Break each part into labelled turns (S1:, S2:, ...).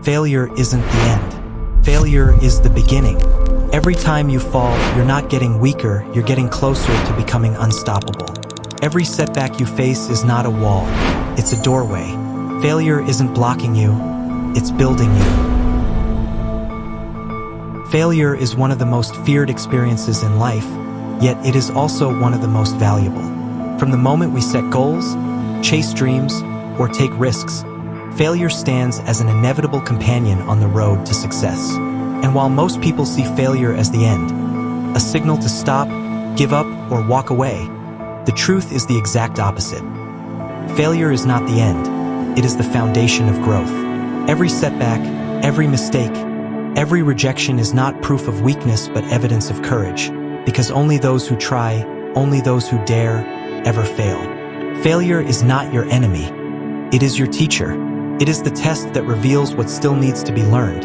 S1: Failure isn't the end. Failure is the beginning. Every time you fall, you're not getting weaker, you're getting closer to becoming unstoppable. Every setback you face is not a wall, it's a doorway. Failure isn't blocking you, it's building you. Failure is one of the most feared experiences in life, yet it is also one of the most valuable. From the moment we set goals, chase dreams, or take risks, failure stands as an inevitable companion on the road to success. And while most people see failure as the end, a signal to stop, give up, or walk away, the truth is the exact opposite. Failure is not the end, it is the foundation of growth. Every setback, every mistake, every rejection is not proof of weakness but evidence of courage, because only those who try, only those who dare, ever fail. Failure is not your enemy, it is your teacher. It is the test that reveals what still needs to be learned,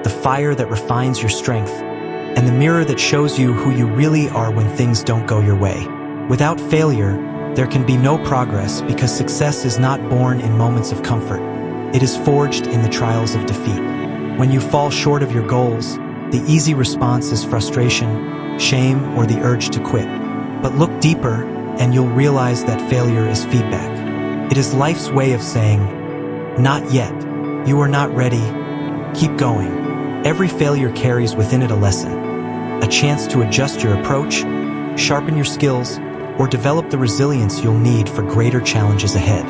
S1: the fire that refines your strength, and the mirror that shows you who you really are when things don't go your way. Without failure, there can be no progress because success is not born in moments of comfort. It is forged in the trials of defeat. When you fall short of your goals, the easy response is frustration, shame, or the urge to quit. But look deeper, and you'll realize that failure is feedback. It is life's way of saying, "Not yet. You are not ready. Keep going." Every failure carries within it a lesson, a chance to adjust your approach, sharpen your skills, or develop the resilience you'll need for greater challenges ahead.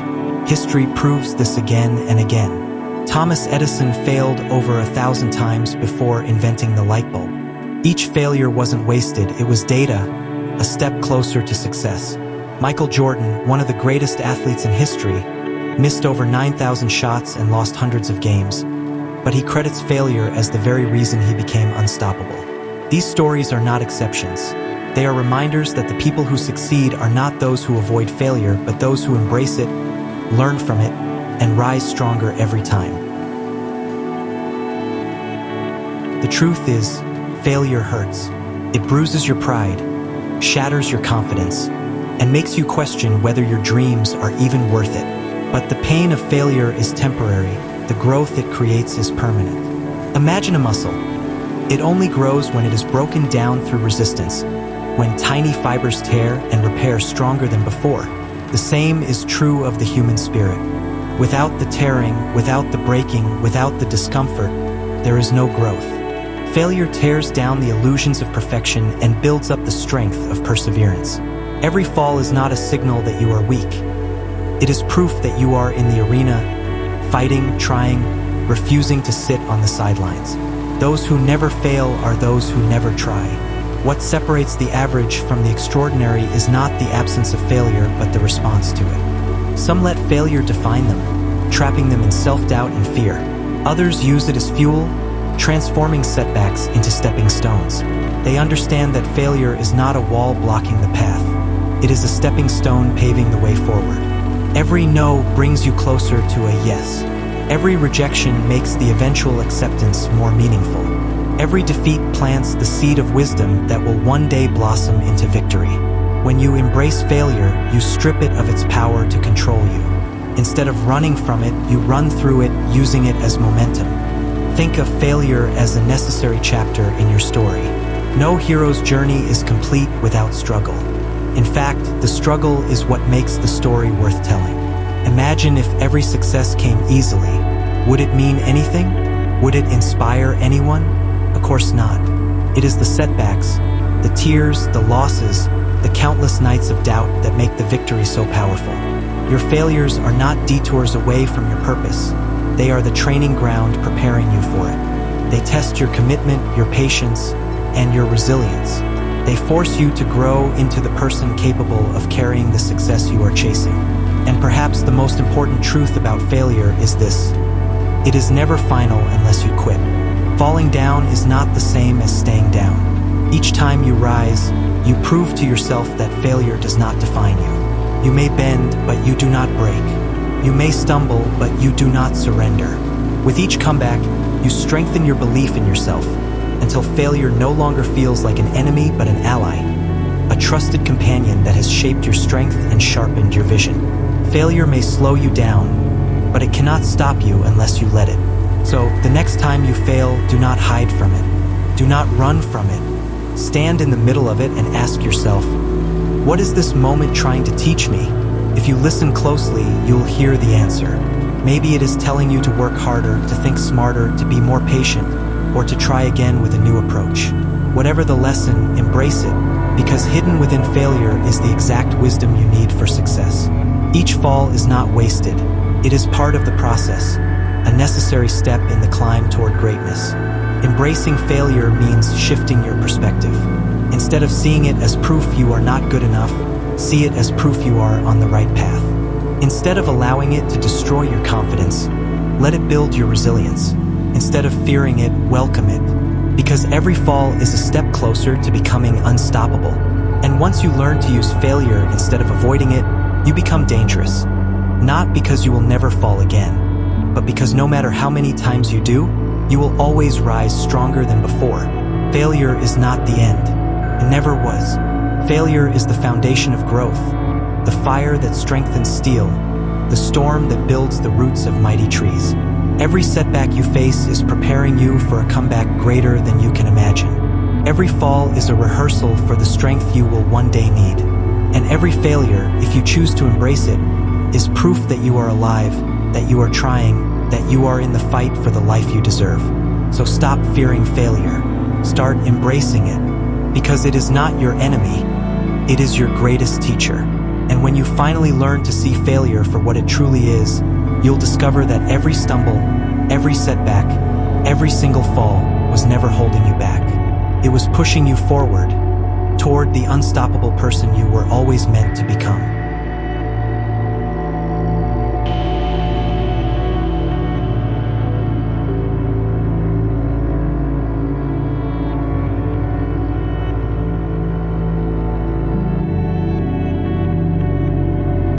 S1: History proves this again and again. Thomas Edison failed over 1,000 times before inventing the light bulb. Each failure wasn't wasted, it was data, a step closer to success. Michael Jordan, one of the greatest athletes in history, missed over 9,000 shots and lost hundreds of games, but he credits failure as the very reason he became unstoppable. These stories are not exceptions. They are reminders that the people who succeed are not those who avoid failure, but those who embrace it, learn from it, and rise stronger every time. The truth is, failure hurts. It bruises your pride, shatters your confidence, and makes you question whether your dreams are even worth it. But the pain of failure is temporary, the growth it creates is permanent. Imagine a muscle. It only grows when it is broken down through resistance, when tiny fibers tear and repair stronger than before. The same is true of the human spirit. Without the tearing, without the breaking, without the discomfort, there is no growth. Failure tears down the illusions of perfection and builds up the strength of perseverance. Every fall is not a signal that you are weak. It is proof that you are in the arena, fighting, trying, refusing to sit on the sidelines. Those who never fail are those who never try. What separates the average from the extraordinary is not the absence of failure, but the response to it. Some let failure define them, trapping them in self-doubt and fear. Others use it as fuel, transforming setbacks into stepping stones. They understand that failure is not a wall blocking the path. It is a stepping stone paving the way forward. Every no brings you closer to a yes. Every rejection makes the eventual acceptance more meaningful. Every defeat plants the seed of wisdom that will one day blossom into victory. When you embrace failure, you strip it of its power to control you. Instead of running from it, you run through it, using it as momentum. Think of failure as a necessary chapter in your story. No hero's journey is complete without struggle. In fact, the struggle is what makes the story worth telling. Imagine if every success came easily. Would it mean anything? Would it inspire anyone? Of course not. It is the setbacks, the tears, the losses, the countless nights of doubt that make the victory so powerful. Your failures are not detours away from your purpose. They are the training ground preparing you for it. They test your commitment, your patience, and your resilience. They force you to grow into the person capable of carrying the success you are chasing. And perhaps the most important truth about failure is this: it is never final unless you quit. Falling down is not the same as staying down. Each time you rise, you prove to yourself that failure does not define you. You may bend, but you do not break. You may stumble, but you do not surrender. With each comeback, you strengthen your belief in yourself until failure no longer feels like an enemy but an ally, a trusted companion that has shaped your strength and sharpened your vision. Failure may slow you down, but it cannot stop you unless you let it. So, the next time you fail, do not hide from it. Do not run from it. Stand in the middle of it and ask yourself, what is this moment trying to teach me? If you listen closely, you'll hear the answer. Maybe it is telling you to work harder, to think smarter, to be more patient, or to try again with a new approach. Whatever the lesson, embrace it, because hidden within failure is the exact wisdom you need for success. Each fall is not wasted. It is part of the process, a necessary step in the climb toward greatness. Embracing failure means shifting your perspective. Instead of seeing it as proof you are not good enough, see it as proof you are on the right path. Instead of allowing it to destroy your confidence, let it build your resilience. Instead of fearing it, welcome it. Because every fall is a step closer to becoming unstoppable. And once you learn to use failure instead of avoiding it, you become dangerous. Not because you will never fall again, but because no matter how many times you do, you will always rise stronger than before. Failure is not the end. It never was. Failure is the foundation of growth, the fire that strengthens steel, the storm that builds the roots of mighty trees. Every setback you face is preparing you for a comeback greater than you can imagine. Every fall is a rehearsal for the strength you will one day need. And every failure, if you choose to embrace it, is proof that you are alive, that you are trying, that you are in the fight for the life you deserve. So stop fearing failure. Start embracing it, because it is not your enemy, it is your greatest teacher. And when you finally learn to see failure for what it truly is, you'll discover that every stumble, every setback, every single fall was never holding you back. It was pushing you forward, toward the unstoppable person you were always meant to become.